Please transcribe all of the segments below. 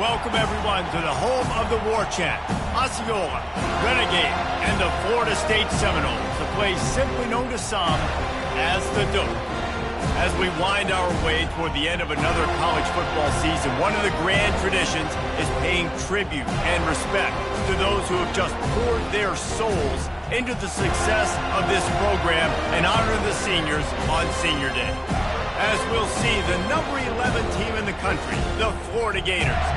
Welcome, everyone, to the home of the War Chant, Osceola, Renegade, and the Florida State Seminoles, a place simply known to some as the Doak. As we wind our way toward the end of another college football season, one of the grand traditions is paying tribute and respect to those who have just poured their souls into the success of this program and honor the seniors on Senior Day. As we'll see, the number 11 team in the country, the Florida Gators,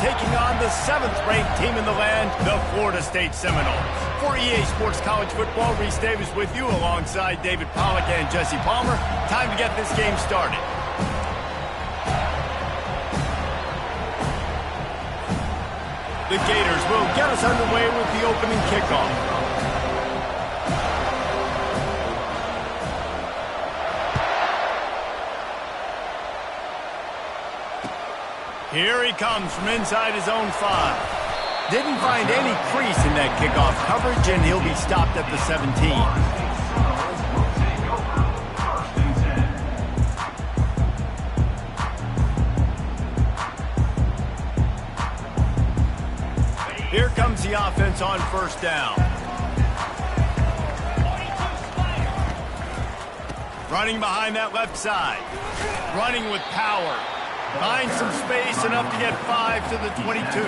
taking on the 7th-ranked team in the land, the Florida State Seminoles. For EA Sports College Football, Reese Davis with you alongside David Pollack and Jesse Palmer. Time to get this game started. The Gators will get us underway with the opening kickoff. Here he comes from inside his own 5. Didn't find any crease in that kickoff coverage, and he'll be stopped at the 17. Here comes the offense on first down. Running behind that left side. Running with power. Finds some space, enough to get 5 to the 22.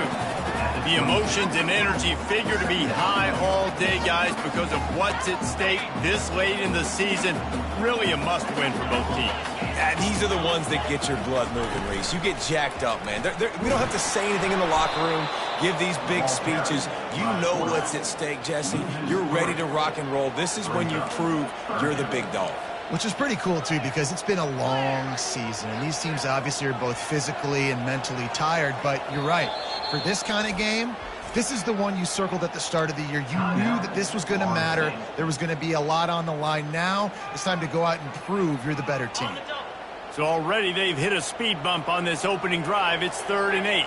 The emotions and energy figure to be high all day, guys, because of what's at stake this late in the season. Really a must-win for both teams. Yeah, these are the ones that get your blood moving, Reese. You get jacked up, man. We don't have to say anything in the locker room, give these big speeches. You know what's at stake, Jesse. You're ready to rock and roll. This is when you prove you're the big dog. Which is pretty cool, too, because it's been a long season. And these teams obviously are both physically and mentally tired. But you're right. For this kind of game, this is the one you circled at the start of the year. You knew that this was going to matter. There was going to be a lot on the line. Now it's time to go out and prove you're the better team. So already they've hit a speed bump on this opening drive. It's 3rd and 8.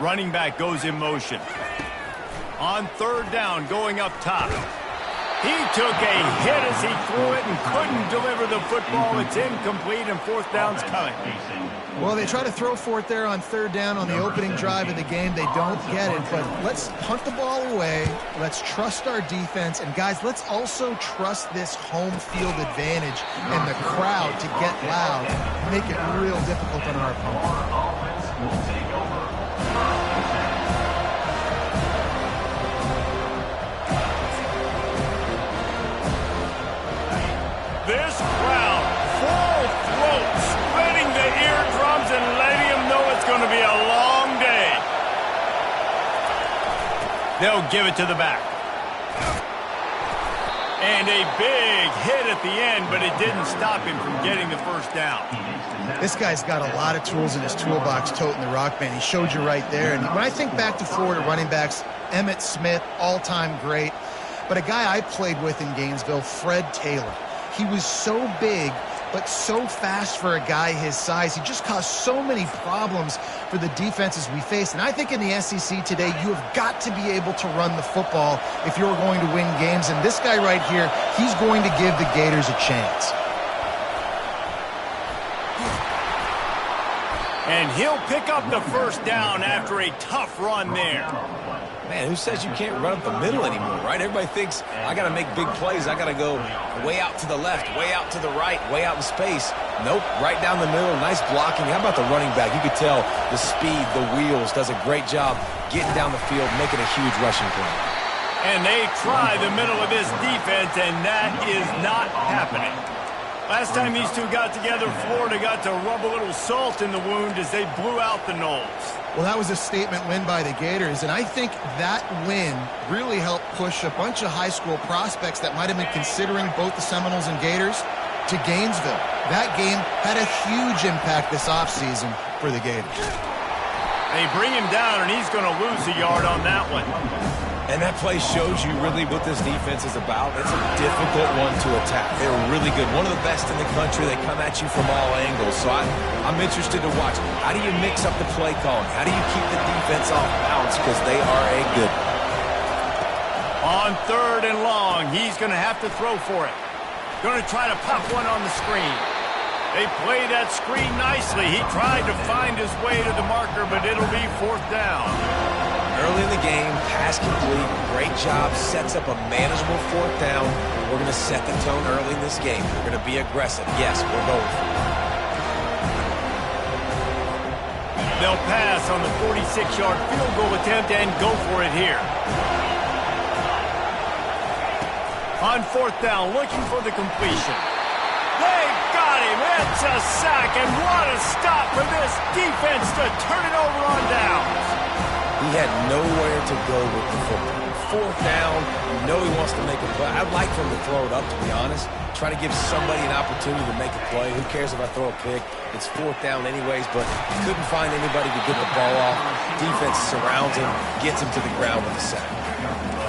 Running back goes in motion. On 3rd down, going up top. He took a hit as he threw it and couldn't deliver the football. It's incomplete, and 4th down's coming. Well, they try to throw for it there on 3rd down on the opening drive of the game. They don't get it, but let's punt the ball away. Let's trust our defense. And, guys, let's also trust this home field advantage and the crowd to get loud and make it real difficult on our opponent. This crowd, full throat, spreading the eardrums and letting them know it's going to be a long day. They'll give it to the back. And a big hit at the end, but it didn't stop him from getting the 1st down. This guy's got a lot of tools in his toolbox toting the rock band. He showed you right there. And when I think back to Florida running backs, Emmitt Smith, all-time great. But a guy I played with in Gainesville, Fred Taylor. He was so big, but so fast for a guy his size. He just caused so many problems for the defenses we face. And I think in the SEC today, you have got to be able to run the football if you're going to win games. And this guy right here, he's going to give the Gators a chance. And he'll pick up the 1st down after a tough run there. Man, who says you can't run up the middle anymore, right? Everybody thinks, I got to make big plays. I got to go way out to the left, way out to the right, way out in space. Nope, right down the middle. Nice blocking. How about the running back? You could tell the speed, the wheels, does a great job getting down the field, making a huge rushing play. And they try the middle of this defense, and that is not happening. Last time these two got together, Florida got to rub a little salt in the wound as they blew out the Noles. Well, that was a statement win by the Gators, and I think that win really helped push a bunch of high school prospects that might have been considering both the Seminoles and Gators to Gainesville. That game had a huge impact this offseason for the Gators. They bring him down, and he's going to lose a yard on that one. And that play shows you really what this defense is about. It's a difficult one to attack. They're really good. One of the best in the country. They come at you from all angles. So I'm interested to watch. How do you mix up the play calling? How do you keep the defense off balance? Because they are a good one. On 3rd and long, he's going to have to throw for it. Going to try to pop one on the screen. They play that screen nicely. He tried to find his way to the marker, but it'll be 4th down. Early in the game, pass complete. Great job. Sets up a manageable 4th down. We're going to set the tone early in this game. We're going to be aggressive. Yes, we're going for it. They'll pass on the 46-yard field goal attempt and go for it here. On 4th down, looking for the completion. They got him. It's a sack, and what a stop for this defense to turn it over on downs. He had nowhere to go with the football. 4th down, you know he wants to make a play. I'd like for him to throw it up, to be honest. Try to give somebody an opportunity to make a play. Who cares if I throw a pick? It's 4th down anyways, but he couldn't find anybody to get the ball off. Defense surrounds him, gets him to the ground with a sack.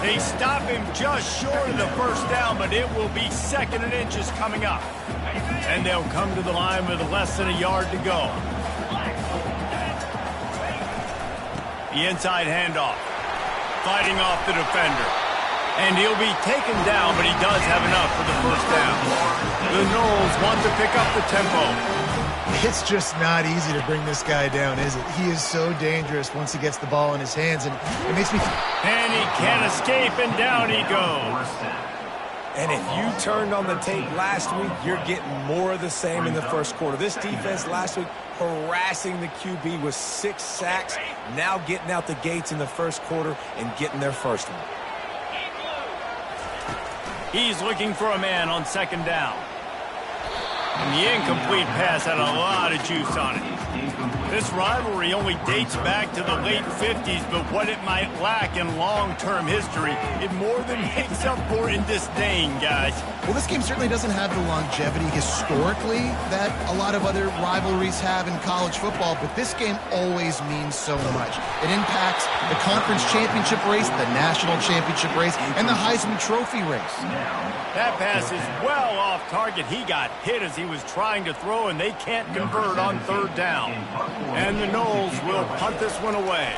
They stop him just short of the 1st down, but it will be 2nd and inches coming up. And they'll come to the line with less than a yard to go. The inside handoff. Fighting off the defender. And he'll be taken down, but he does have enough for the 1st down. The Noles want to pick up the tempo. It's just not easy to bring this guy down, is it? He is so dangerous once he gets the ball in his hands, and it makes me... And he can't escape, and down he goes. And if you turned on the tape last week, you're getting more of the same in the 1st quarter. This defense last week harassing the QB with 6 sacks, now getting out the gates in the 1st quarter and getting their 1st one. He's looking for a man on 2nd down. And the incomplete pass had a lot of juice on it. This rivalry only dates back to the late 50s, but what it might lack in long-term history, it more than makes up for in disdain, guys. Well, this game certainly doesn't have the longevity historically that a lot of other rivalries have in college football, but this game always means so much. It impacts the conference championship race, the national championship race, and the Heisman Trophy race. That pass is well off target. He got hit as he was trying to throw, and they can't convert on 3rd down. And the Noles will punt this one away.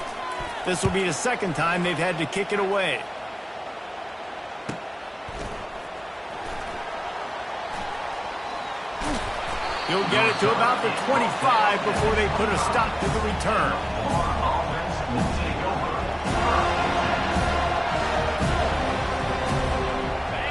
This will be the 2nd time they've had to kick it away. He'll get it to about the 25 before they put a stop to the return.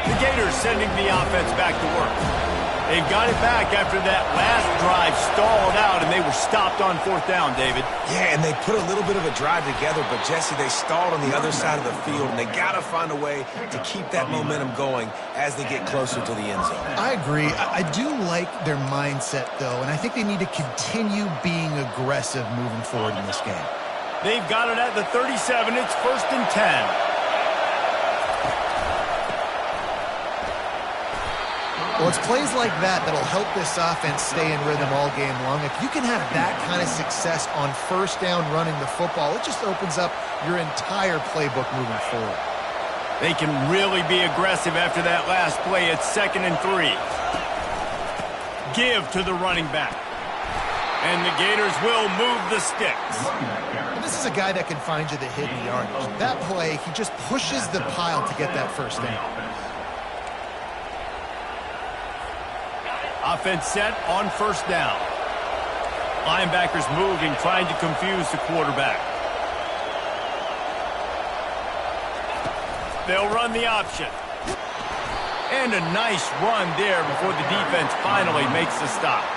The Gators sending the offense back to work. They've got it back after that last drive stalled out, and they were stopped on 4th down, David. Yeah, and they put a little bit of a drive together, but, Jesse, they stalled on the other side of the field, and they got to find a way to keep that momentum going as they get closer to the end zone. I agree. I do like their mindset, though, and I think they need to continue being aggressive moving forward in this game. They've got it at the 37. It's 1st and 10. Well, it's plays like that that'll help this offense stay in rhythm all game long. If you can have that kind of success on 1st down running the football, it just opens up your entire playbook moving forward. They can really be aggressive after that last play. It's 2nd and 3. Give to the running back. And the Gators will move the sticks. And this is a guy that can find you the hidden yardage. That play, he just pushes the pile to get that 1st down. Offense set on 1st down. Linebackers moving, trying to confuse the quarterback. They'll run the option. And a nice run there before the defense finally makes the stop.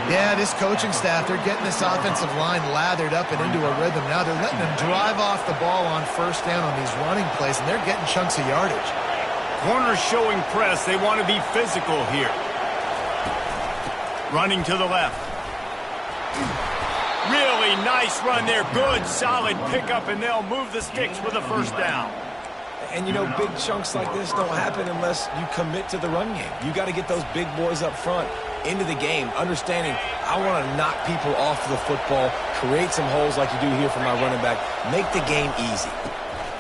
Yeah, this coaching staff, they're getting this offensive line lathered up and into a rhythm. Now they're letting them drive off the ball on 1st down on these running plays, and they're getting chunks of yardage. Corners showing press. They want to be physical here. Running to the left. Really nice run there. Good, solid pickup, and they'll move the sticks with a 1st down. And, you know, big chunks like this don't happen unless you commit to the run game. You got to get those big boys up front into the game, understanding I want to knock people off the football, create some holes like you do here for my running back, make the game easy.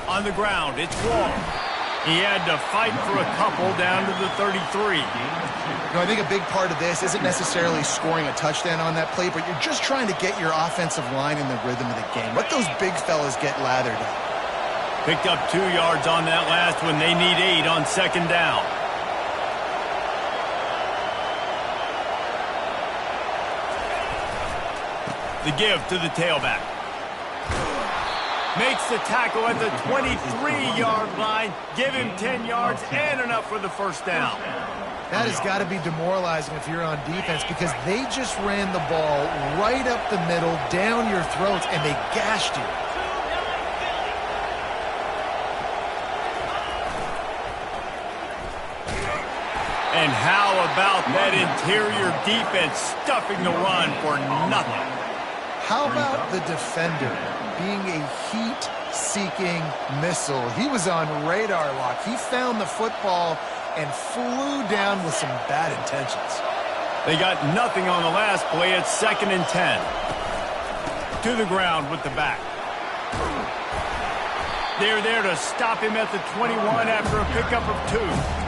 On the ground, it's Wall. He had to fight for a couple down to the 33. I think a big part of this isn't necessarily scoring a touchdown on that play, but you're just trying to get your offensive line in the rhythm of the game. Let those big fellas get lathered up. Picked up 2 yards on that last one. They need 8 on 2nd down. The give to the tailback. Makes the tackle at the 23-yard line. Give him 10 yards and enough for the first down. That has got to be demoralizing if you're on defense because they just ran the ball right up the middle, down your throats, and they gashed you. And how about that interior defense stuffing the run for nothing? How about the defender being a heat-seeking missile? He was on radar lock. He found the football and flew down with some bad intentions. They got nothing on the last play. It's 2nd and 10. To the ground with the back. They're there to stop him at the 21 after a pickup of 2.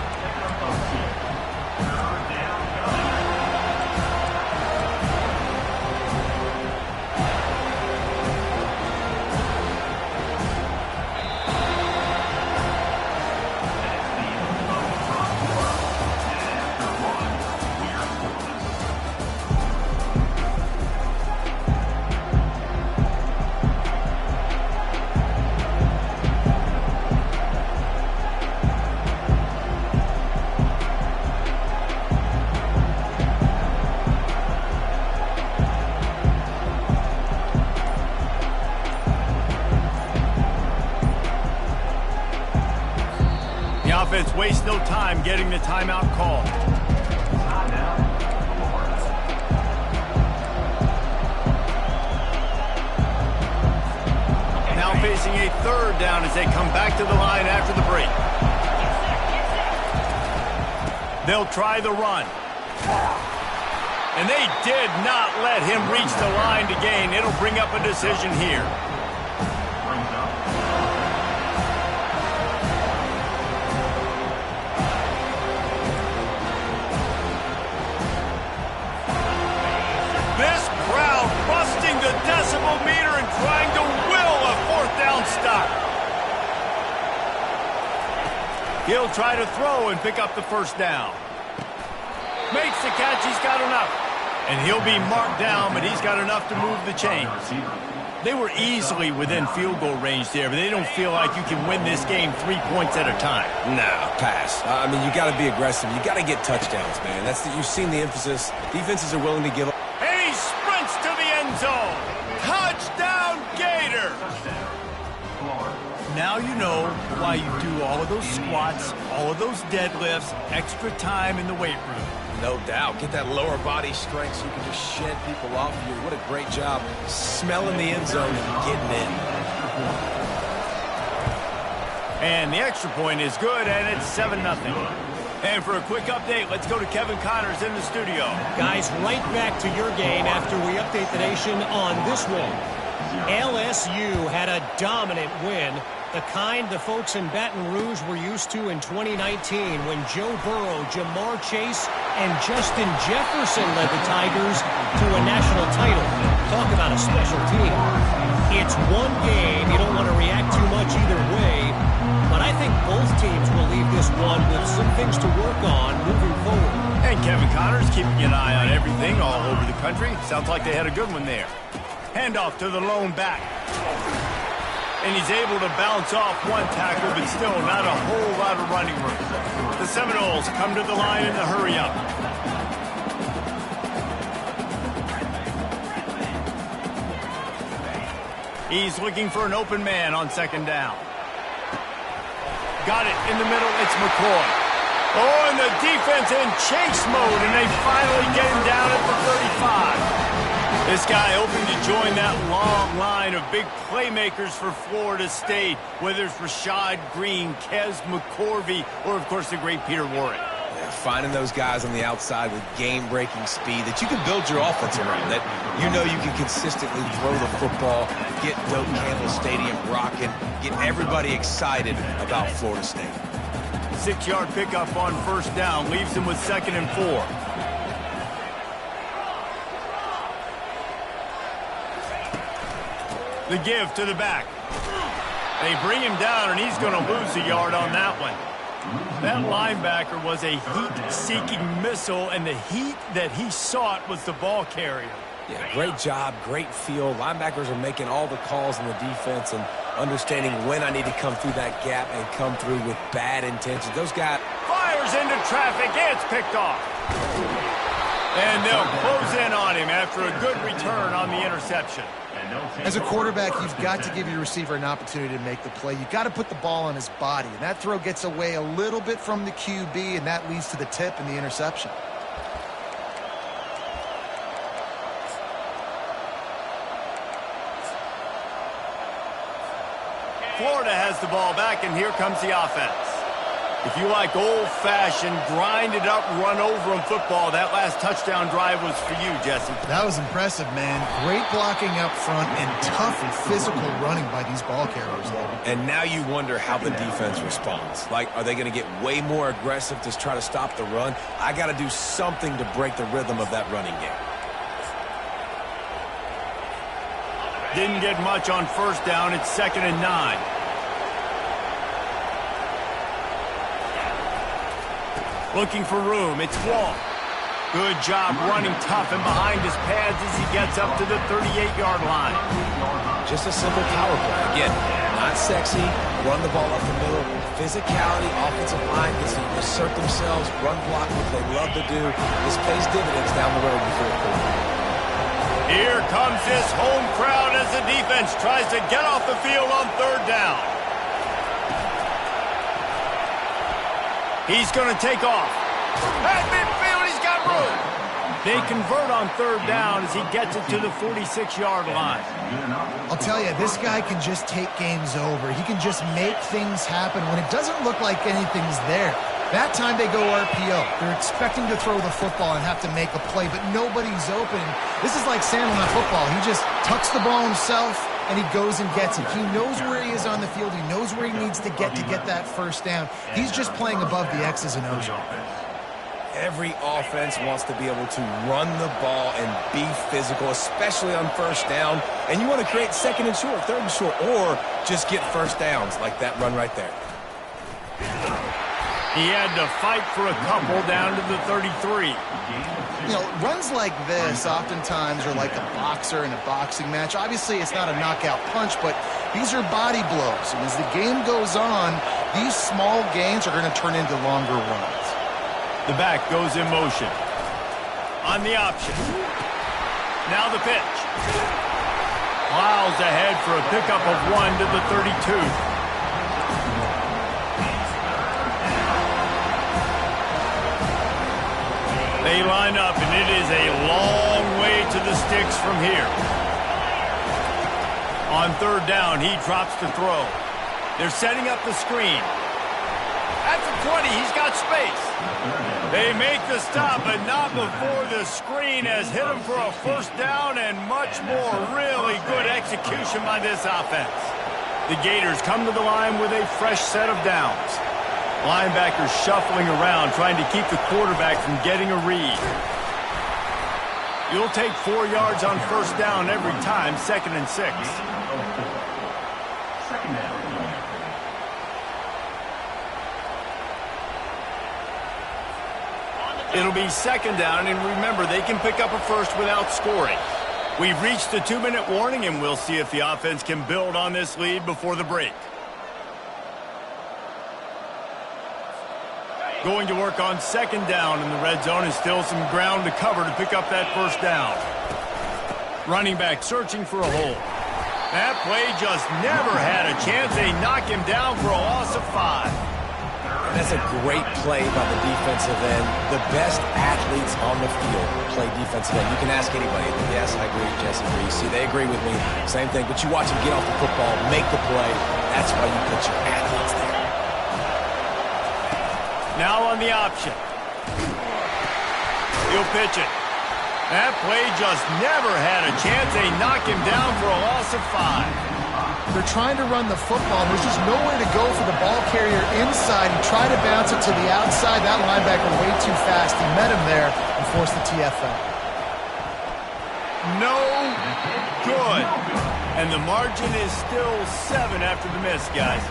Offense wastes no time getting the timeout call. Now facing a 3rd down as they come back to the line after the break. They'll try the run. And they did not let him reach the line to gain. It'll bring up a decision here. The decibel meter and trying to will a 4th down stop. He'll try to throw and pick up the first down. Makes the catch. He's got enough. And he'll be marked down, but he's got enough to move the chains. They were easily within field goal range there, but they don't feel like you can win this game 3 points at a time. No, pass. I mean, you got to be aggressive. You got to get touchdowns, man. You've seen the emphasis. Defenses are willing to give up. To the end zone. Touchdown, Gator. Now you know why you do all of those squats, all of those deadlifts, extra time in the weight room. No doubt. Get that lower body strength so you can just shed people off of you. What a great job smelling the end zone and getting in. And the extra point is good, and it's 7-0. And for a quick update, let's go to Kevin Connors in the studio. Guys, right back to your game after we update the nation on this one. LSU had a dominant win, the kind the folks in Baton Rouge were used to in 2019 when Joe Burrow, Jamar Chase, and Justin Jefferson led the Tigers to a national title. Talk about a special team. It's one game. You don't want to react too much either way. But I think both teams will leave this one with some things to work on moving forward. And Kevin Connors keeping an eye on everything all over the country. Sounds like they had a good one there. Handoff to the lone back. And he's able to bounce off one tackle, but still not a whole lot of running room. The Seminoles come to the line in the hurry-up. He's looking for an open man on 2nd down. Got it in the middle. It's McCoy. Oh, and the defense in chase mode, and they finally get him down at the 35. This guy hoping to join that long line of big playmakers for Florida State, whether it's Rashad Green, Kez McCorvey, or, of course, the great Peter Warrick. Yeah, finding those guys on the outside with game-breaking speed that you can build your offense around, that you know you can consistently throw the football, get Doak Campbell Stadium rocking, get everybody excited about Florida State. 6-yard pickup on 1st down leaves them with 2nd and 4. The give to the back. They bring him down, and he's going to lose a yard on that one. That linebacker was a heat-seeking missile, and the heat that he sought was the ball carrier. Yeah, great job, great feel. Linebackers are making all the calls in the defense and understanding when I need to come through that gap and come through with bad intentions. Those guys... Fires into traffic. It's picked off. And they'll close in on him after a good return on the interception. As a quarterback, you've got to give your receiver an opportunity to make the play. You've got to put the ball on his body. And that throw gets away a little bit from the QB, and that leads to the tip and the interception. Florida has the ball back, and here comes the offense. If you like old-fashioned, grinded-up, run-over-'em football, that last touchdown drive was for you, Jesse. That was impressive, man. Great blocking up front and tough and physical running by these ball carriers. And now you wonder how the defense responds. Like, are they going to get way more aggressive to try to stop the run? I got to do something to break the rhythm of that running game. Didn't get much on first down. It's 2nd and 9. Looking for room. It's Wall. Good job running tough and behind his pads as he gets up to the 38-yard line. Just a simple power play. Again, not sexy. Run the ball up the middle. Physicality, offensive line gets to assert themselves, run block, what they love to do. This pays dividends down the road in the fourth quarter. Here comes this home crowd as the defense tries to get off the field on 3rd down. He's going to take off. At midfield, he's got room. They convert on 3rd down as he gets it to the 46-yard line. I'll tell you, this guy can just take games over. He can just make things happen when it doesn't look like anything's there. That time they go RPO. They're expecting to throw the football and have to make a play, but nobody's open. This is like Sam on football. He just tucks the ball himself, and he goes and gets it. He knows where he is on the field. He knows where he needs to get that first down. He's just playing above the X's and O's. Every offense wants to be able to run the ball and be physical, especially on first down. And you want to create 2nd and short, 3rd and short, or just get first downs like that run right there. He had to fight for a couple down to the 33. You know, runs like this oftentimes are like a boxer in a boxing match. Obviously, it's not a knockout punch, but these are body blows. And as the game goes on, these small gains are going to turn into longer runs. The back goes in motion. On the option. Now the pitch. Plows ahead for a pickup of 1 to the 32. They line up, and it is a long way to the sticks from here. On 3rd down, he drops the throw. They're setting up the screen. At the 20, he's got space. They make the stop, but not before the screen has hit him for a first down and much more. Really good execution by this offense. The Gators come to the line with a fresh set of downs. Linebackers shuffling around, trying to keep the quarterback from getting a read. You'll take 4 yards on first down every time, 2nd and 6. It'll be 2nd down, and remember, they can pick up a first without scoring. We've reached the 2-minute warning, and we'll see if the offense can build on this lead before the break. Going to work on 2nd down in the red zone, and still some ground to cover to pick up that first down. Running back searching for a hole. That play just never had a chance. They knock him down for a loss of 5. And that's a great play by the defensive end. The best athletes on the field play defensive end. You can ask anybody. Yes, I agree. Jesse agrees. See, they agree with me. Same thing. But you watch them get off the football, make the play. That's why you put your athletes there. Now on the option. He'll pitch it. That play just never had a chance. They knock him down for a loss of 5. They're trying to run the football. There's just nowhere to go for the ball carrier inside. He tried to bounce it to the outside. That linebacker way too fast. He met him there and forced the TFL. No good. And the margin is still 7 after the miss, guys.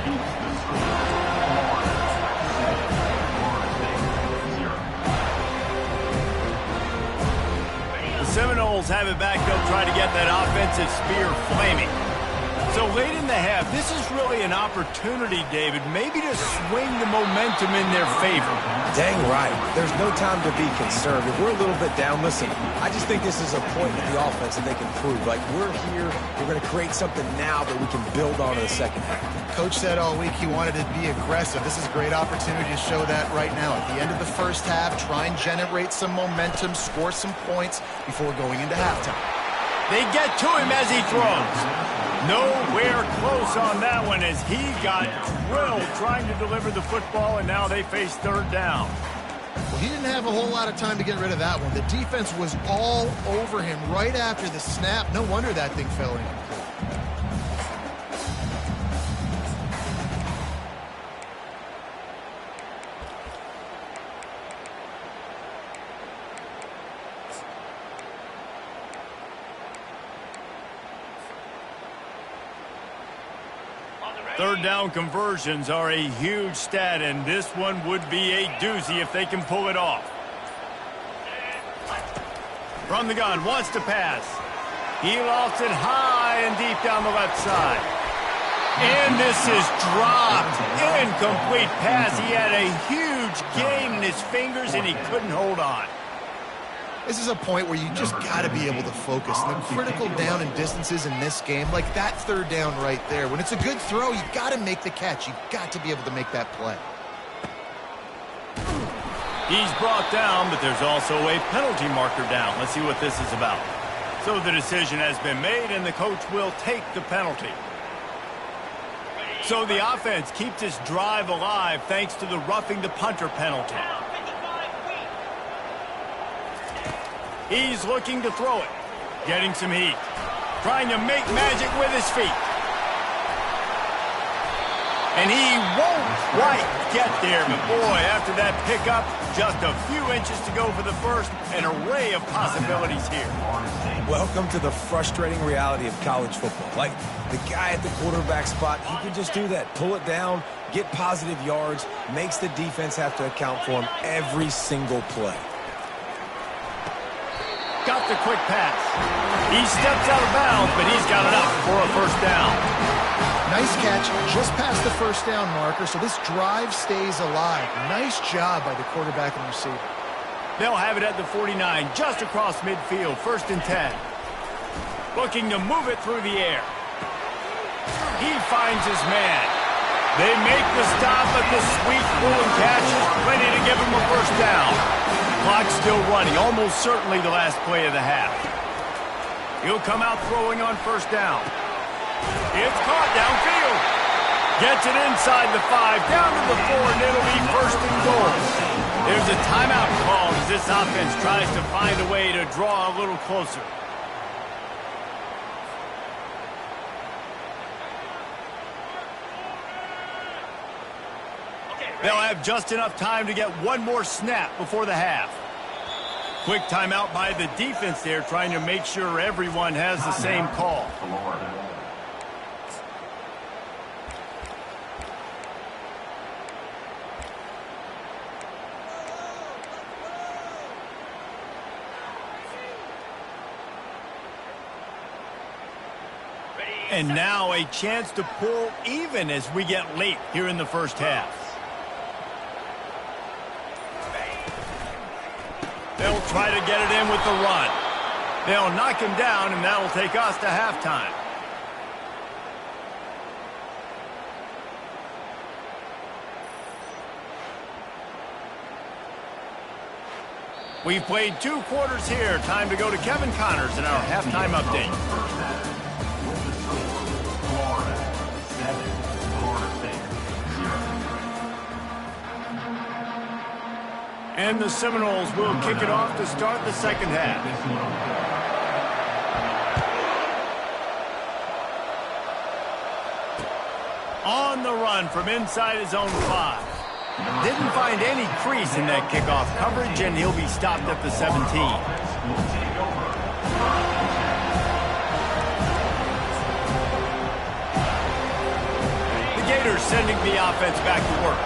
The 7-0 Seminoles have it back. They'll try to get that offensive spear flaming. So late in the half, this is really an opportunity, David, maybe to swing the momentum in their favor. Dang right. There's no time to be concerned. If we're a little bit down, listen, I just think this is a point in the offense that they can prove. Like, we're here, we're going to create something now that we can build on in the second half. Coach said all week he wanted to be aggressive. This is a great opportunity to show that right now. At the end of the first half, try and generate some momentum, score some points before going into halftime. They get to him as he throws. Nowhere close on that one as he got drilled trying to deliver the football, and now they face third down. Well, he didn't have a whole lot of time to get rid of that one. The defense was all over him right after the snap. No wonder that thing fell in. Third down conversions are a huge stat, and this one would be a doozy if they can pull it off. From the gun, wants to pass. He lofts it high and deep down the left side. And this is dropped. Incomplete pass. He had a huge gain in his fingers, and he couldn't hold on. This is a point where you just got to be able to focus. The critical down and distances in this game, like that third down right there. When it's a good throw, you got to make the catch. You got to be able to make that play. He's brought down, but there's also a penalty marker down. Let's see what this is about. So the decision has been made, and the coach will take the penalty. So the offense keeps its drive alive thanks to the roughing the punter penalty. He's looking to throw it. Getting some heat. Trying to make magic with his feet. And he won't quite get there. But boy, after that pickup, just a few inches to go for the first. An array of possibilities here. Welcome to the frustrating reality of college football. Like, the guy at the quarterback spot, he can just do that. Pull it down, get positive yards, makes the defense have to account for him every single play. Got the quick pass. He steps out of bounds, but he's got it up for a first down. Nice catch, just past the first down marker, so this drive stays alive. Nice job by the quarterback and receiver. They'll have it at the 49, just across midfield, 1st and 10. Looking to move it through the air. He finds his man. They make the stop, but the sweet pulling catch is plenty to give him a first down. Clock's still running, almost certainly the last play of the half. He'll come out throwing on first down. It's caught downfield. Gets it inside the 5, down to the 4, and it'll be 1st and goal. There's a timeout called as this offense tries to find a way to draw a little closer. They'll have just enough time to get one more snap before the half. Quick timeout by the defense there, trying to make sure everyone has the same call. And now a chance to pull even as we get late here in the first half. They'll try to get it in with the run. They'll knock him down, and that'll take us to halftime. We've played 2 quarters here. Time to go to Kevin Connors in our halftime update. And the Seminoles will kick it off to start the second half. On the run from inside his own 5. Didn't find any crease in that kickoff coverage, and he'll be stopped at the 17. The Gators sending the offense back to work.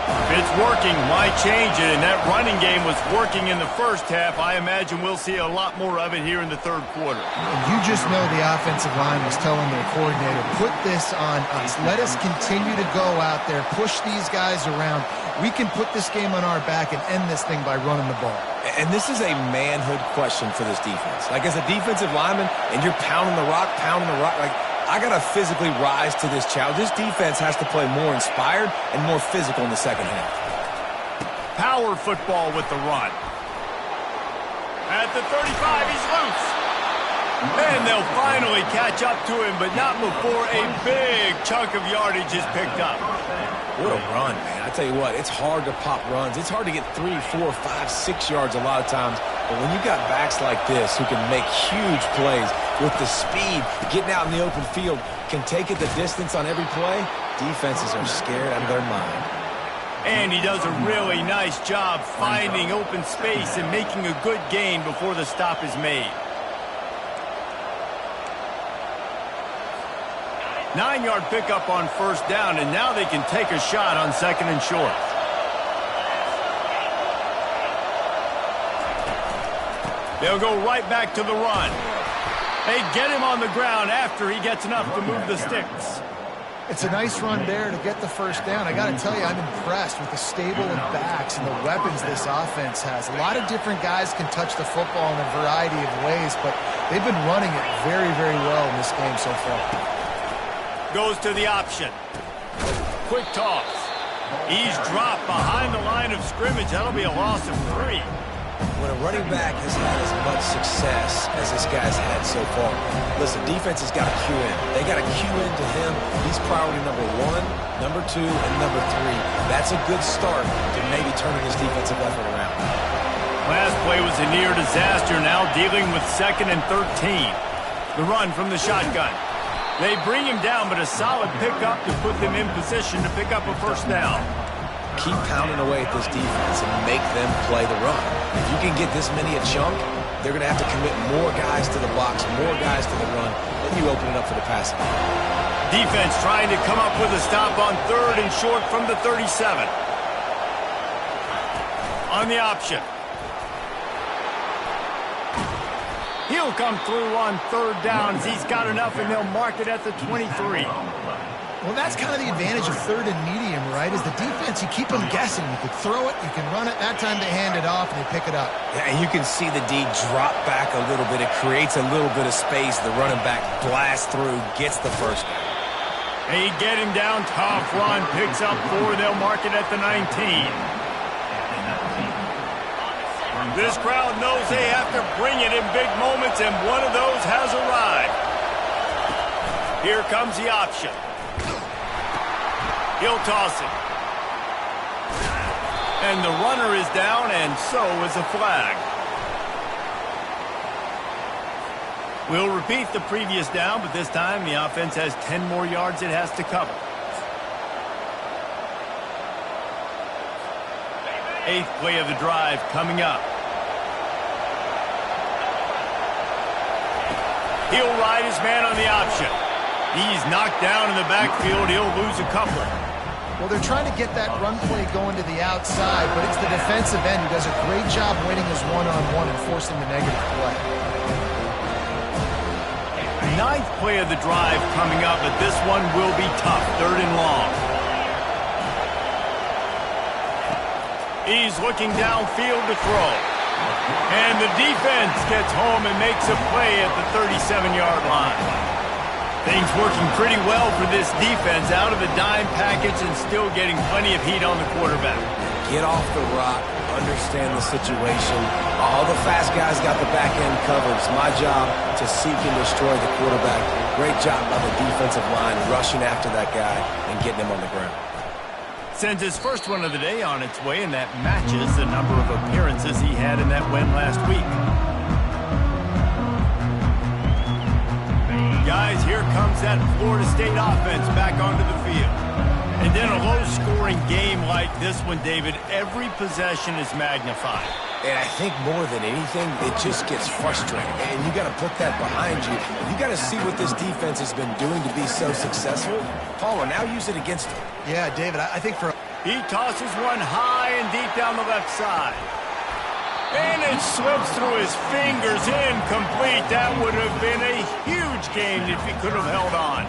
If it's working, why change it? And that running game was working in the first half. I imagine we'll see a lot more of it here in the third quarter. And you just know the offensive line was telling their coordinator, put this on us. Let us continue to go out there, push these guys around. We can put this game on our back and end this thing by running the ball. And this is a manhood question for this defense. Like, as a defensive lineman, and you're pounding the rock, like, I got to physically rise to this challenge. This defense has to play more inspired and more physical in the second half. Power football with the run. At the 35, he's loose. And they'll finally catch up to him, but not before a big chunk of yardage is picked up. What a run, man. I tell you what, it's hard to pop runs. It's hard to get 3, 4, 5, 6 yards a lot of times. But when you've got backs like this who can make huge plays with the speed, getting out in the open field, can take it the distance on every play, defenses are scared out of their mind. And he does a really nice job finding open space and making a good gain before the stop is made. 9-yard pickup on first down, and now they can take a shot on second and short. They'll go right back to the run. They get him on the ground after he gets enough to move the sticks. It's a nice run there to get the first down. I got to tell you, I'm impressed with the stable of backs and the weapons this offense has. A lot of different guys can touch the football in a variety of ways, but they've been running it very, very well in this game so far. Goes to the option. Quick toss. He's dropped behind the line of scrimmage. That'll be a loss of 3. When a running back has had as much success as this guy's had so far, listen, defense has got to cue in. They got to cue into him. He's priority number 1, number 2, and number 3. That's a good start to maybe turning this defensive effort around. Last play was a near disaster, now dealing with 2nd and 13. The run from the shotgun. They bring him down, but a solid pickup to put them in position to pick up a first down. Keep pounding away at this defense and make them play the run. If you can get this many a chunk, they're going to have to commit more guys to the box, more guys to the run, then you open it up for the passing. Defense trying to come up with a stop on 3rd and short from the 37. On the option. He'll come through on 3rd downs. He's got enough, and they'll mark it at the 23. Well, that's kind of the advantage of 3rd and medium, right? Is the defense, you keep them guessing. You can throw it, you can run it. That time they hand it off, and they pick it up. Yeah, and you can see the D drop back a little bit. It creates a little bit of space. The running back blasts through, gets the first down. They get him down, tough run, picks up 4. They'll mark it at the 19. This crowd knows they have to bring it in big moments, and one of those has arrived. Here comes the option. He'll toss it. And the runner is down, and so is a flag. We'll repeat the previous down, but this time the offense has 10 more yards it has to cover. 8th play of the drive coming up. He'll ride his man on the option. He's knocked down in the backfield. He'll lose a couple. Well, they're trying to get that run play going to the outside, but it's the defensive end who does a great job winning his one-on-one and forcing the negative play. 9th play of the drive coming up, but this one will be tough. 3rd and long. He's looking downfield to throw. And the defense gets home and makes a play at the 37-yard line. Things working pretty well for this defense, out of the dime package and still getting plenty of heat on the quarterback. Get off the rock, understand the situation. All the fast guys got the back end covered. It's my job to seek and destroy the quarterback. Great job by the defensive line rushing after that guy and getting him on the ground. Sends his first one of the day on its way, and that matches the number of appearances he had in that win last week. Guys, here comes that Florida State offense back onto the field. And then a low-scoring game like this one, David, every possession is magnified. And I think more than anything, it just gets frustrating. And you got to put that behind you. You got to see what this defense has been doing to be so successful. Palmer, now use it against them. Yeah, David, I think for He tosses one high and deep down the left side. And it slips through his fingers, incomplete. That would have been a huge gain if he could have held on.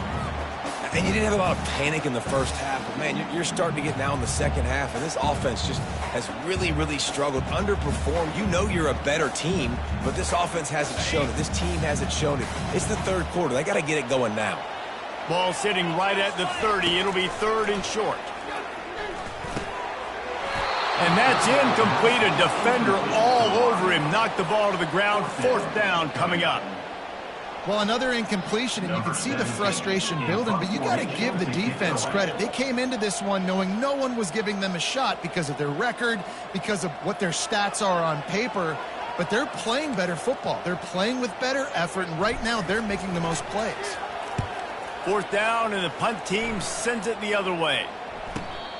And you didn't have a lot of panic in the first half, but man, you're starting to get now in the second half, and this offense just has really, really struggled, underperformed. You know you're a better team, but this offense hasn't shown it. This team hasn't shown it. It's the third quarter. They got to get it going now. Ball sitting right at the 30. It'll be third and short. And that's incomplete. A defender all over him. Knocked the ball to the ground. Fourth down coming up. Well, another incompletion, and you can see the frustration building, but you got to give the defense credit. They came into this one knowing no one was giving them a shot because of their record, because of what their stats are on paper, but they're playing better football. They're playing with better effort, and right now they're making the most plays. Fourth down, and the punt team sends it the other way.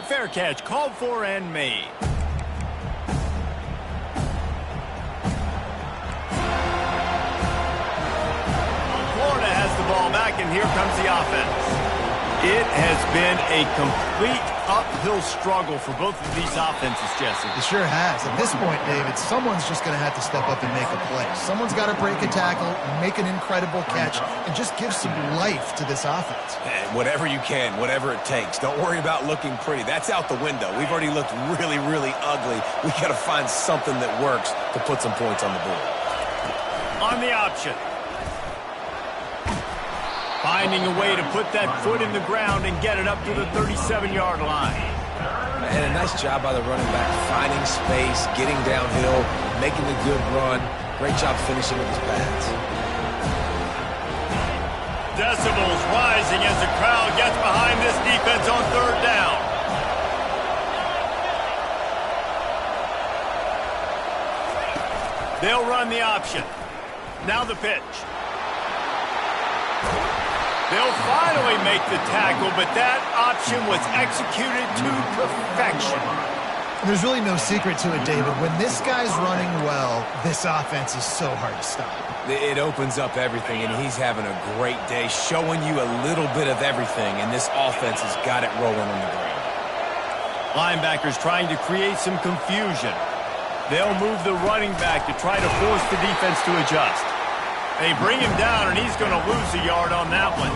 Fair catch called for and made. Florida has the ball back, and here comes the offense. It has been a complete uphill struggle for both of these offenses, Jesse. It sure has. At this point, David, someone's just going to have to step up and make a play. Someone's got to break a tackle, make an incredible catch, and just give some life to this offense. And whatever you can, whatever it takes. Don't worry about looking pretty. That's out the window. We've already looked really, really ugly. We got to find something that works to put some points on the board. On the option. Finding a way to put that foot in the ground and get it up to the 37-yard line. And a nice job by the running back, finding space, getting downhill, making a good run. Great job finishing with his pads. Decibels rising as the crowd gets behind this defense on third down. They'll run the option. Now the pitch. They'll finally make the tackle, but that option was executed to perfection. There's really no secret to it, David. When this guy's running well, this offense is so hard to stop. It opens up everything, and he's having a great day, showing you a little bit of everything, and this offense has got it rolling on the ground. Linebackers trying to create some confusion. They'll move the running back to try to force the defense to adjust. They bring him down, and he's going to lose a yard on that one.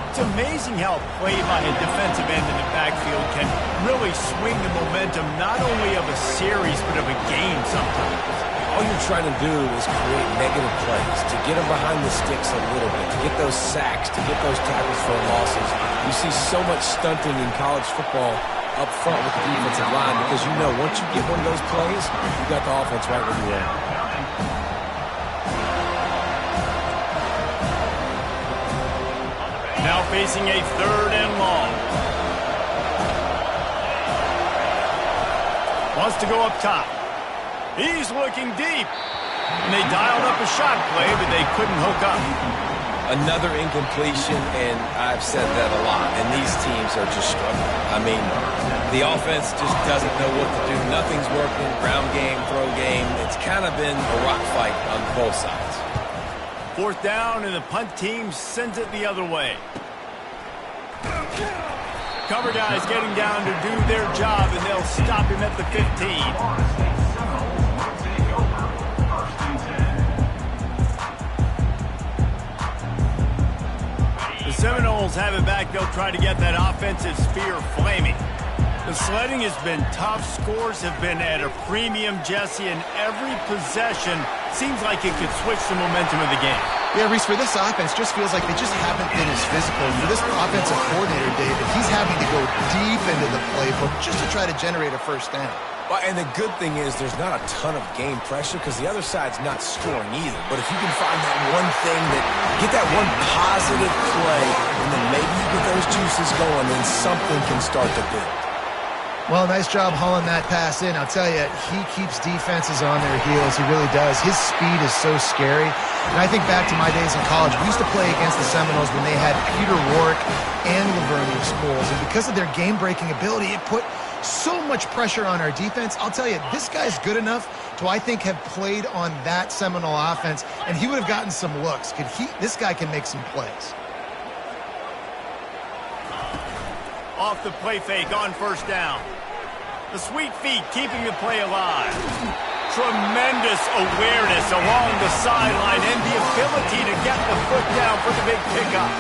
It's amazing how a play by a defensive end in the backfield can really swing the momentum not only of a series but of a game sometimes. All you're trying to do is create negative plays, to get them behind the sticks a little bit, to get those sacks, to get those tackles for losses. You see so much stunting in college football up front with the defensive line because you know once you get one of those plays, you got the offense right where you are. Now facing a third and long. Wants to go up top. He's looking deep. And they dialed up a shot play, but they couldn't hook up. Another incompletion, and I've said that a lot, and these teams are just struggling. I mean, the offense just doesn't know what to do. Nothing's working. Ground game, throw game. It's kind of been a rock fight on both sides. Fourth down, and the punt team sends it the other way. Cover guys getting down to do their job, and they'll stop him at the 15. The Seminoles have it back. They'll try to get that offensive spear flaming. The sledding has been tough. Scores have been at a premium, Jesse, and every possession seems like it could switch the momentum of the game. Yeah, Reese, for this offense, just feels like they just haven't been as physical. For this offensive coordinator, David, he's having to go deep into the playbook just to try to generate a first down. Well, and the good thing is there's not a ton of game pressure because the other side's not scoring either. But if you can find that one thing get that one positive play, and then maybe you get those juices going, then something can start to build. Well, nice job hauling that pass in. I'll tell you, he keeps defenses on their heels. He really does. His speed is so scary. And I think back to my days in college. We used to play against the Seminoles when they had Peter Warrick and Laverne Schools. And because of their game-breaking ability, it put so much pressure on our defense. I'll tell you, this guy's good enough to, I think, have played on that Seminole offense, and he would have gotten some looks. This guy can make some plays. Off the play fake on first down. The sweet feet keeping the play alive. Tremendous awareness along the sideline and the ability to get the foot down for the big pickup.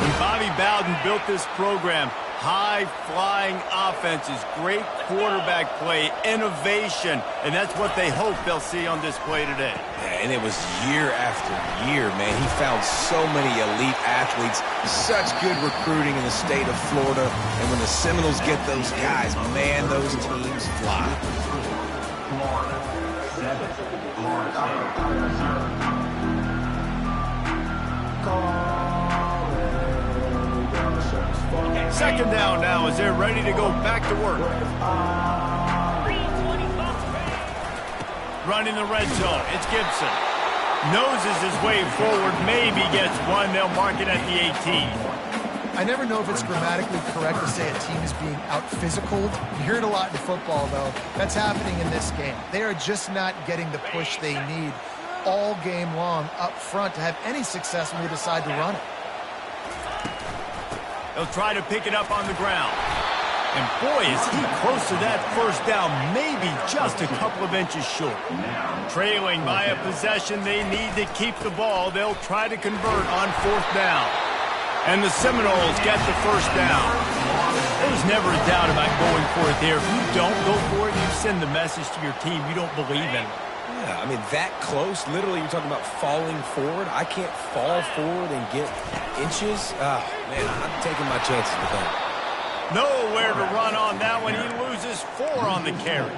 When Bobby Bowden built this program, high-flying offenses, great quarterback play, innovation, and that's what they hope they'll see on display today. Yeah, and it was year after year, man. He found so many elite athletes, such good recruiting in the state of Florida, and when the Seminoles get those guys, man, those teams fly. Second down now as they're ready to go back to work. Running the red zone. It's Gibson. Noses his way forward. Maybe gets one. They'll mark it at the 18. I never know if it's grammatically correct to say a team is being out-physicaled. You hear it a lot in football, though. That's happening in this game. They are just not getting the push they need all game long up front to have any success when they decide to run it. They'll try to pick it up on the ground. And boy, is he close to that first down, maybe just a couple of inches short. Trailing by a possession, they need to keep the ball. They'll try to convert on fourth down. And the Seminoles get the first down. There's never a doubt about going for it there. If you don't go for it, you send the message to your team you don't believe in. Yeah, I mean, that close, literally, you're talking about falling forward. I can't fall forward and get inches. Oh, man, I'm taking my chances with that. Nowhere to run on that one. He loses 4 on the carry.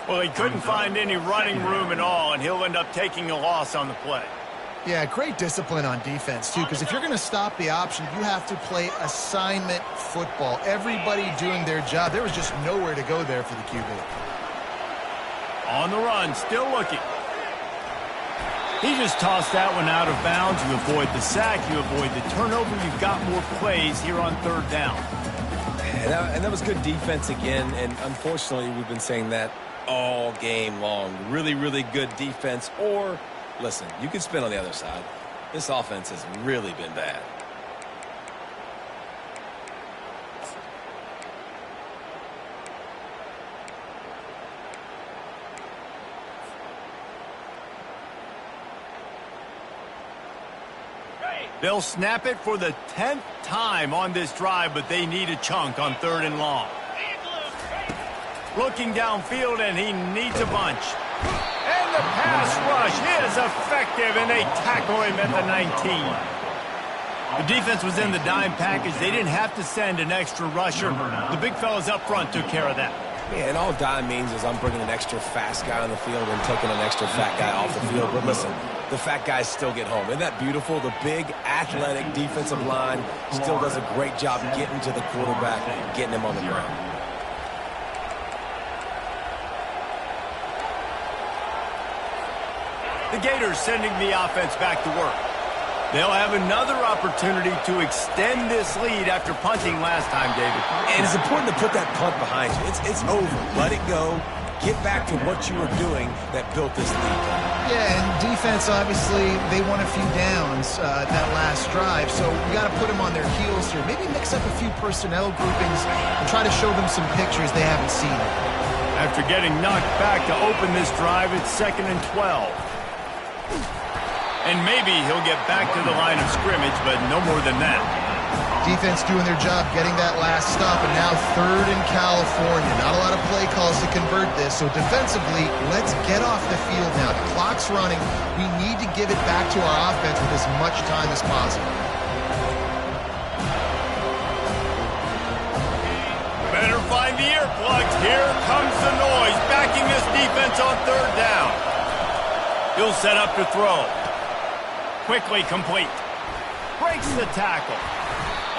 Well, he couldn't find any running room at all, and he'll end up taking a loss on the play. Yeah, great discipline on defense, too, because if you're going to stop the option, you have to play assignment football. Everybody doing their job. There was just nowhere to go there for the QB. On the run, still looking. He just tossed that one out of bounds. You avoid the sack, you avoid the turnover. You've got more plays here on third down. And that was good defense again, and unfortunately, we've been saying that all game long. Really, really good defense, or, listen, you can spin on the other side. This offense has really been bad. They'll snap it for the 10th time on this drive, but they need a chunk on third and long. Looking downfield, and he needs a bunch. And the pass rush is effective, and they tackle him at the 19. The defense was in the dime package. They didn't have to send an extra rusher. The big fellas up front took care of that. Yeah, and all dime means is I'm bringing an extra fast guy on the field and taking an extra fat guy off the field. But listen, the fat guys still get home. Isn't that beautiful? The big, athletic defensive line still does a great job getting to the quarterback and getting him on the ground. The Gators sending the offense back to work. They'll have another opportunity to extend this lead after punting last time, David. And it's important to put that punt behind you. It's over. Let it go. Get back to what you were doing that built this lead. Yeah, and defense, obviously, they won a few downs that last drive, so we got to put them on their heels here. Maybe mix up a few personnel groupings and try to show them some pictures they haven't seen. After getting knocked back to open this drive, it's 2nd and 12. And maybe he'll get back to the line of scrimmage, but no more than that. Defense doing their job, getting that last stop, and now 3rd in California. Not a lot of play calls to convert this, so defensively, let's get off the field now. The clock's running. We need to give it back to our offense with as much time as possible. Better find the earplugs. Here comes the noise, backing this defense on 3rd down. He'll set up to throw. Quickly complete. Breaks the tackle.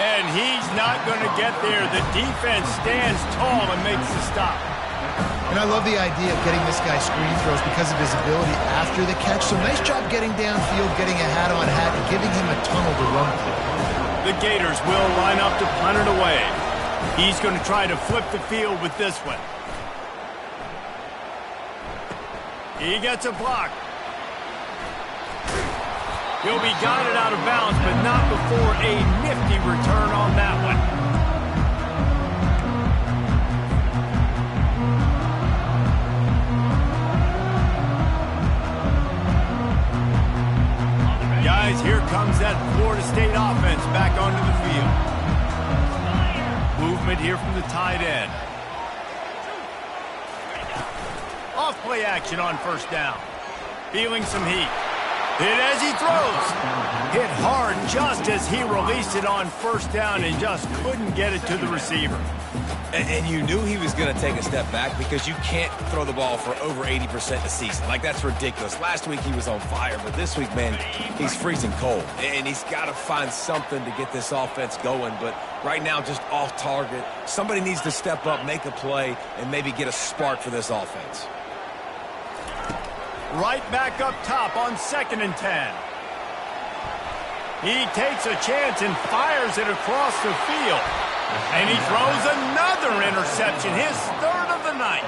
And he's not going to get there. The defense stands tall and makes the stop. And I love the idea of getting this guy screen throws because of his ability after the catch. So nice job getting downfield, getting a hat-on-hat, and giving him a tunnel to run through. The Gators will line up to punt it away. He's going to try to flip the field with this one. He gets a block. He'll be guided out of bounds, but not before a nifty return on that one. guys, here comes that Florida State offense back onto the field. Movement here from the tight end. Off-play action on first down. Feeling some heat. Hit as he throws. Hit hard just as he released it on first down and just couldn't get it to the receiver. And you knew he was going to take a step back because you can't throw the ball for over 80% a season. Like, that's ridiculous. Last week he was on fire, but this week, man, he's freezing cold. And he's got to find something to get this offense going. But right now, just off target. Somebody needs to step up, make a play, and maybe get a spark for this offense. Right back up top on 2nd and 10. He takes a chance and fires it across the field. And he throws another interception, his 3rd of the night.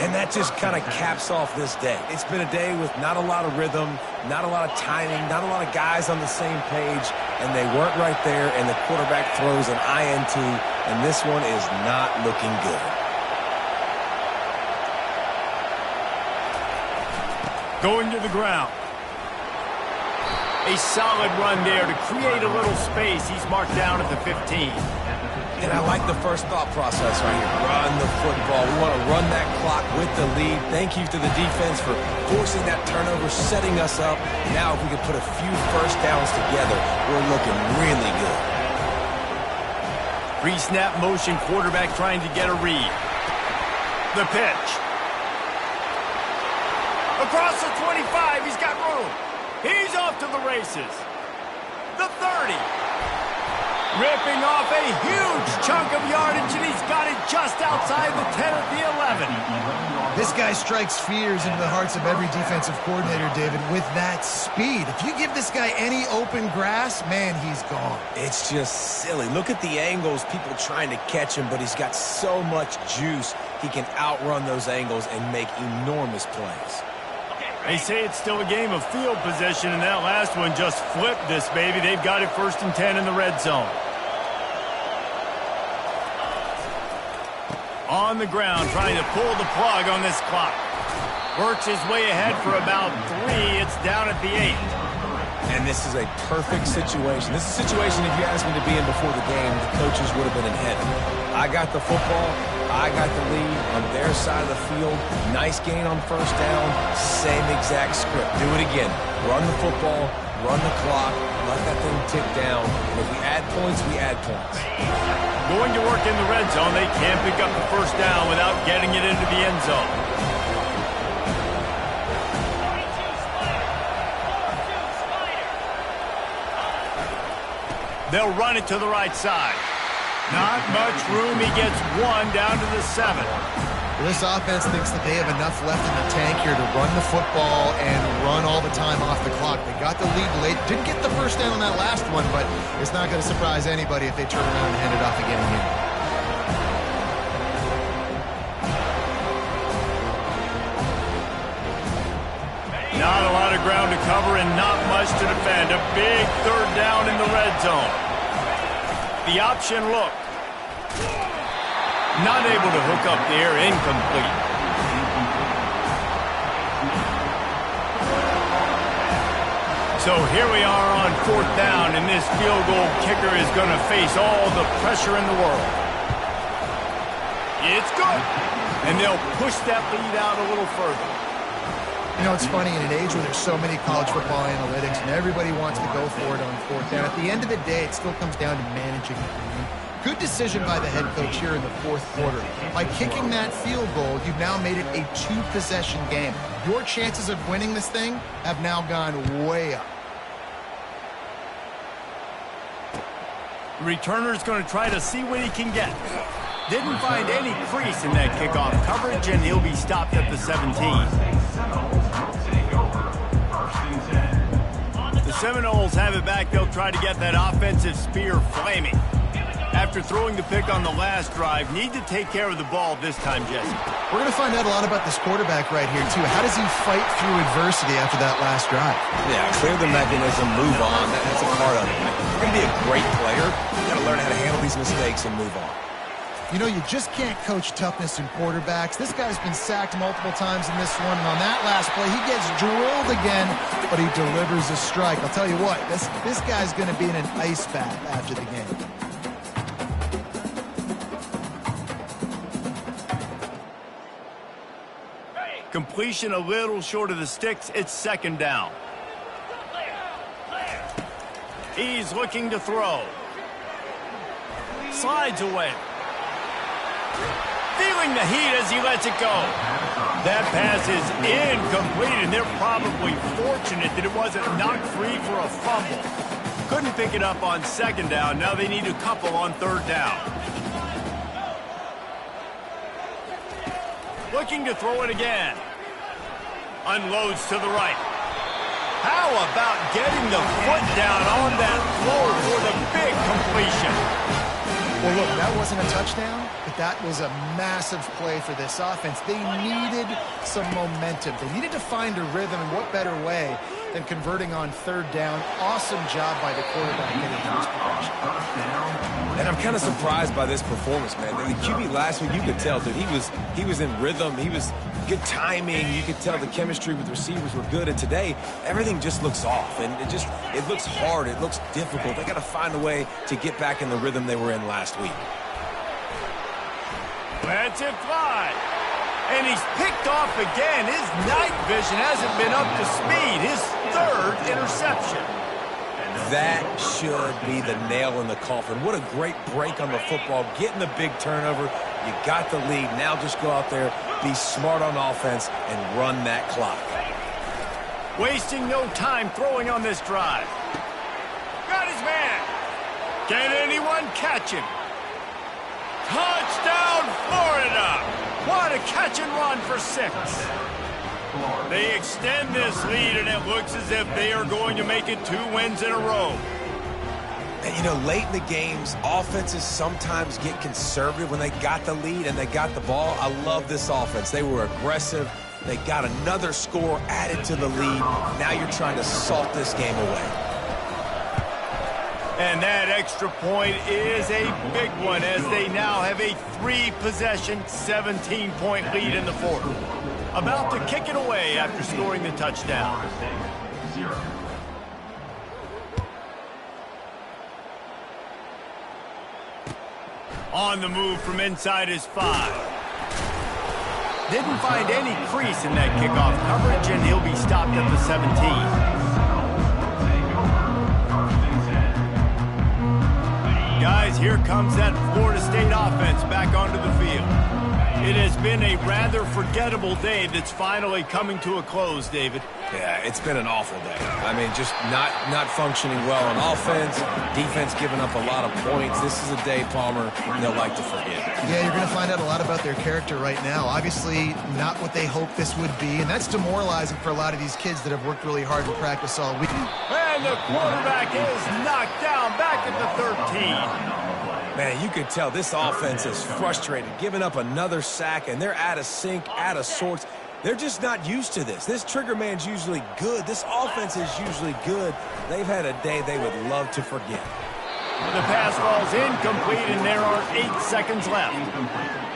And that just kind of caps off this day. It's been a day with not a lot of rhythm, not a lot of timing, not a lot of guys on the same page, and they weren't right there, and the quarterback throws an INT, and this one is not looking good. Going to the ground. A solid run there to create a little space. He's marked down at the 15. And I like the first thought process right here. Run the football. We want to run that clock with the lead. Thank you to the defense for forcing that turnover, setting us up. Now if we can put a few first downs together, we're looking really good. Pre-snap motion, quarterback trying to get a read. The pitch. Across the 25, he's got room. He's off to the races. The 30. Ripping off a huge chunk of yardage, and he's got it just outside the 10 at the 11. This guy strikes fears into the hearts of every defensive coordinator, David, with that speed. If you give this guy any open grass, man, he's gone. It's just silly. Look at the angles, people trying to catch him, but he's got so much juice. He can outrun those angles and make enormous plays. They say it's still a game of field position, and that last one just flipped this baby. They've got it 1st and 10 in the red zone. On the ground, trying to pull the plug on this clock. Works his way ahead for about 3. It's down at the 8. And this is a perfect situation. This is a situation, if you asked me to be in before the game, the coaches would have been in heaven. I got the football. I got the lead on their side of the field. Nice gain on first down. Same exact script. Do it again. Run the football, run the clock, let that thing tick down. And if we add points, we add points. Going to work in the red zone. They can't pick up the first down without getting it into the end zone. They'll run it to the right side. Not much room. He gets 1 down to the 7. Well, this offense thinks that they have enough left in the tank here to run the football and run all the time off the clock. They got the lead late. Didn't get the first down on that last one, but it's not going to surprise anybody if they turn around and hand it off again here. Not a lot of ground to cover and not much to defend. A big 3rd down in the red zone. The option look. Not able to hook up there. Incomplete. So here we are on 4th down, and this field goal kicker is going to face all the pressure in the world. It's good. And they'll push that lead out a little further. You know, it's funny, in an age where there's so many college football analytics and everybody wants to go for it on 4th down, at the end of the day, it still comes down to managing the game. Good decision by the head coach here in the 4th quarter. By kicking that field goal, you've now made it a 2-possession game. Your chances of winning this thing have now gone way up. The returner's going to try to see what he can get. Didn't find any crease in that kickoff coverage, and he'll be stopped at the 17. The Seminoles have it back. They'll try to get that offensive spear flaming. After throwing the pick on the last drive, need to take care of the ball this time, Jesse. We're going to find out a lot about this quarterback right here, too. How does he fight through adversity after that last drive? Yeah, clear the mechanism, move on. That's a part of it. If you're going to be a great player, you got to learn how to handle these mistakes and move on. You know, you just can't coach toughness in quarterbacks. This guy's been sacked multiple times in this one, and on that last play, he gets drilled again, but he delivers a strike. I'll tell you what, this guy's going to be in an ice bath after the game. Completion a little short of the sticks. It's second down. He's looking to throw. Slides away. Feeling the heat as he lets it go. That pass is incomplete, and they're probably fortunate that it wasn't knocked free for a fumble. Couldn't pick it up on second down. Now they need a couple on third down. Looking to throw it again. Unloads to the right. How about getting the foot down on that throw for the big completion? Well, look, that wasn't a touchdown, but that was a massive play for this offense. They needed some momentum. They needed to find a rhythm, and what better way than converting on third down. Awesome job by the quarterback getting his progression. And I'm kind of surprised by this performance, man. The QB last week, you could tell, dude, he was in rhythm. He was good timing. You could tell the chemistry with receivers were good. And today, everything just looks off. And it looks hard. It looks difficult. They got to find a way to get back in the rhythm they were in last week. Lets it fly. And he's picked off again. His night vision hasn't been up to speed. His third interception. That should be the nail in the coffin. What a great break on the football. Getting the big turnover. You got the lead. Now just go out there, be smart on offense, and run that clock. Wasting no time throwing on this drive. Got his man. Can anyone catch him? Touchdown, Florida! What a catch and run for 6. They extend this lead, and it looks as if they are going to make it 2 wins in a row. And, you know, late in the games, offenses sometimes get conservative when they got the lead and they got the ball. I love this offense. They were aggressive. They got another score added to the lead. Now you're trying to salt this game away. And that extra point is a big one as they now have a 3-possession, 17-point lead in the fourth. About to kick it away after scoring the touchdown. On the move from inside his 5. Didn't find any crease in that kickoff coverage, and he'll be stopped at the 17. Guys, here comes that Florida State offense back onto the field. It has been a rather forgettable day that's finally coming to a close, David. Yeah, it's been an awful day. I mean, just not functioning well on offense, defense giving up a lot of points. This is a day, Palmer, they'll like to forget. Yeah, you're going to find out a lot about their character right now. Obviously, not what they hoped this would be, and that's demoralizing for a lot of these kids that have worked really hard in practice all week. And the quarterback is knocked down back at the 13. Man, you could tell this offense is frustrated, giving up another sack, and they're out of sync, out of sorts. They're just not used to this. This trigger man's usually good. This offense is usually good. They've had a day they would love to forget. The pass ball's incomplete, and there are 8 seconds left.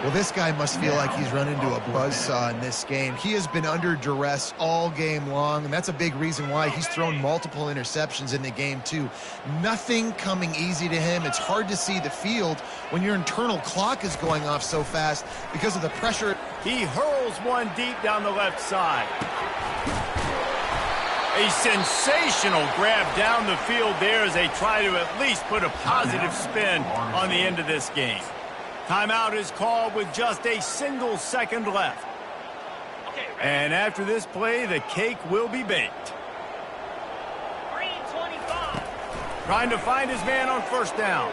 Well, this guy must feel like he's run into a buzzsaw in this game. He has been under duress all game long, and that's a big reason why he's thrown multiple interceptions in the game, too. Nothing coming easy to him. It's hard to see the field when your internal clock is going off so fast because of the pressure. He hurls one deep down the left side. A sensational grab down the field there as they try to at least put a positive spin on the end of this game. Timeout is called with just a single second left. And after this play, the cake will be baked. 3:25. Trying to find his man on first down.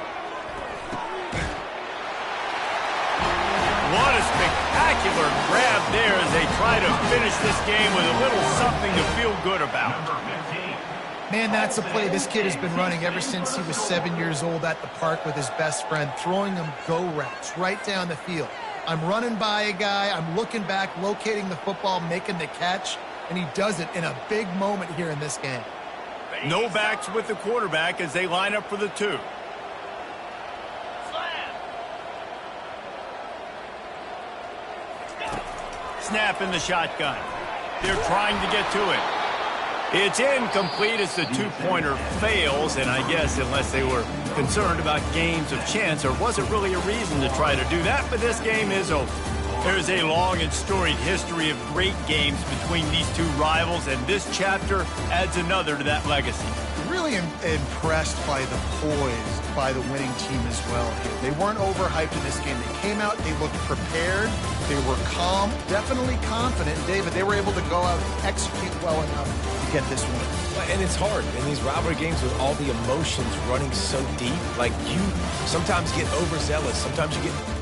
What a spectacular grab there as they try to finish this game with a little something to feel good about. Man, that's a play this kid has been running ever since he was 7 years old at the park with his best friend, throwing him go routes right down the field. I'm running by a guy, I'm looking back, locating the football, making the catch, and he does it in a big moment here in this game. No backs with the quarterback as they line up for the 2. snap in the shotgun. They're trying to get to it. It's incomplete as the two-pointer fails, and I guess unless they were concerned about games of chance, there wasn't really a reason to try to do that, but this game is over. There's a long and storied history of great games between these two rivals, and this chapter adds another to that legacy. Really impressed by the poise by the winning team as well here. They weren't overhyped in this game. They came out, they looked prepared, they were calm, definitely confident. And David, they were able to go out and execute well enough to get this win. And it's hard in these rivalry games with all the emotions running so deep. Like, you sometimes get overzealous. Sometimes you get